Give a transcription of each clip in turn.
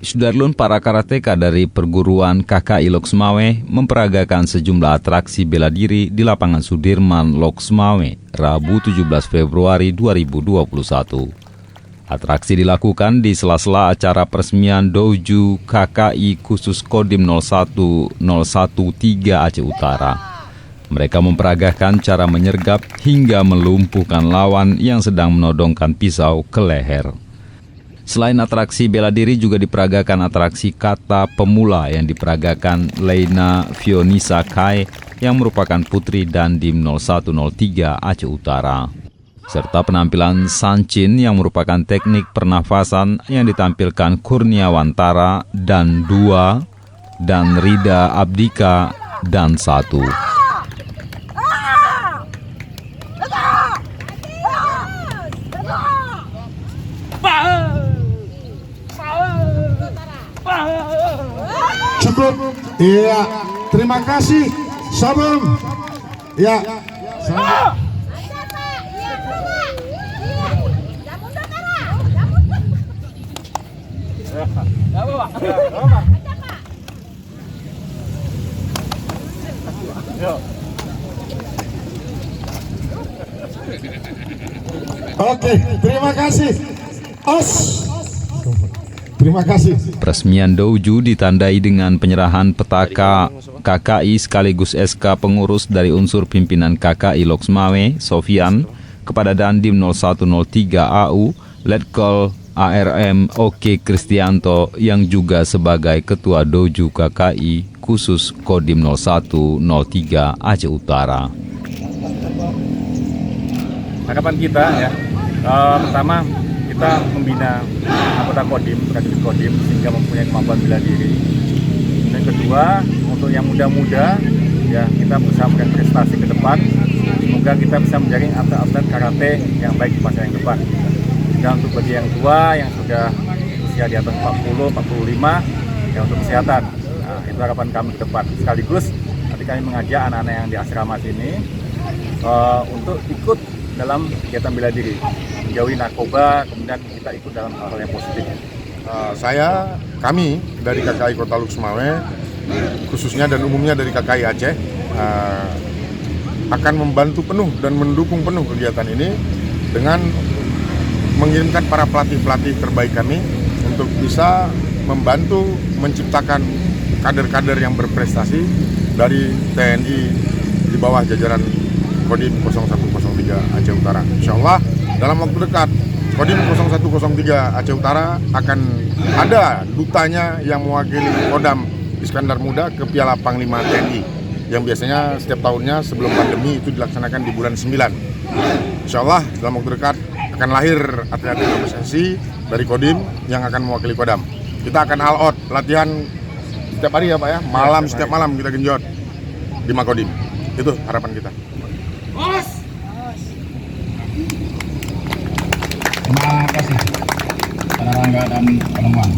Sudarlun, para karateka dari perguruan KKI Loksmawe memperagakan sejumlah atraksi bela diri di lapangan Sudirman, Loksmawe, Rabu 17 Februari 2021. Atraksi dilakukan di sela-sela acara peresmian Doju KKI khusus Kodim 01-013 Aceh Utara. Mereka memperagakan cara menyergap hingga melumpuhkan lawan yang sedang menodongkan pisau ke leher. Selain atraksi bela diri juga diperagakan atraksi kata pemula yang diperagakan Leina Fionisa Kai yang merupakan putri Dandim 0103 Aceh Utara. Serta penampilan Sanchin yang merupakan teknik pernafasan yang ditampilkan Kurniawantara dan 2 dan Rida Abdika dan 1. Cukup. Iya, terima kasih. Sabar. Ya. Oke, terima kasih. Terima kasih. Peresmian Doju ditandai dengan penyerahan petaka KKI sekaligus SK pengurus dari unsur pimpinan KKI Loksmawe, Sofian, kepada Dandim 0103 AU, Letkol ARM Oke Kristianto yang juga sebagai Ketua Doju KKI khusus Kodim 0103 Aceh Utara. Harapan kita ya, pertama kita membina anggota Kodim, prajurit Kodim sehingga mempunyai kemampuan bela diri. Dan kedua, untuk yang muda-muda ya kita berusaha memberikan prestasi ke depan. Semoga kita bisa menjadi atlet karate yang baik di masa yang depan. Dan untuk bagi yang tua yang sudah usia di atas 40, 45 ya untuk kesehatan. Nah, itu harapan kami ke depan. Sekaligus nanti kami mengajak anak-anak yang di asrama sini untuk ikut dalam kegiatan bela diri, menjauhi narkoba, kemudian kita ikut dalam hal yang positif. Kami dari KKI Kota Loksmawe, khususnya dan umumnya dari KKI Aceh, akan membantu penuh dan mendukung penuh kegiatan ini dengan mengirimkan para pelatih-pelatih terbaik kami untuk bisa membantu menciptakan kader-kader yang berprestasi dari TNI di bawah jajaran Kodim 0103 Aceh Utara. Insya Allah dalam waktu dekat Kodim 0103 Aceh Utara akan ada dutanya yang mewakili Kodam Iskandar Muda ke Piala Panglima TNI yang biasanya setiap tahunnya sebelum pandemi itu dilaksanakan di bulan 9. Insya Allah dalam waktu dekat akan lahir atlet-atlet berprestasi dari Kodim yang akan mewakili Kodam. Kita akan all out latihan setiap hari ya Pak ya, setiap malam kita genjot di Makodim. Itu harapan kita. Terima kasih para Rangga dan teman-teman.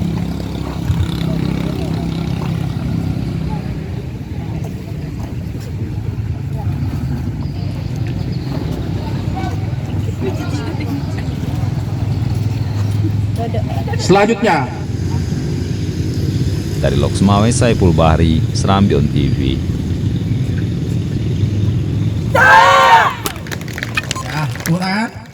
Selanjutnya Dari Loksmawe, Saiful Bahri, Serambion TV. ya, turun tangan.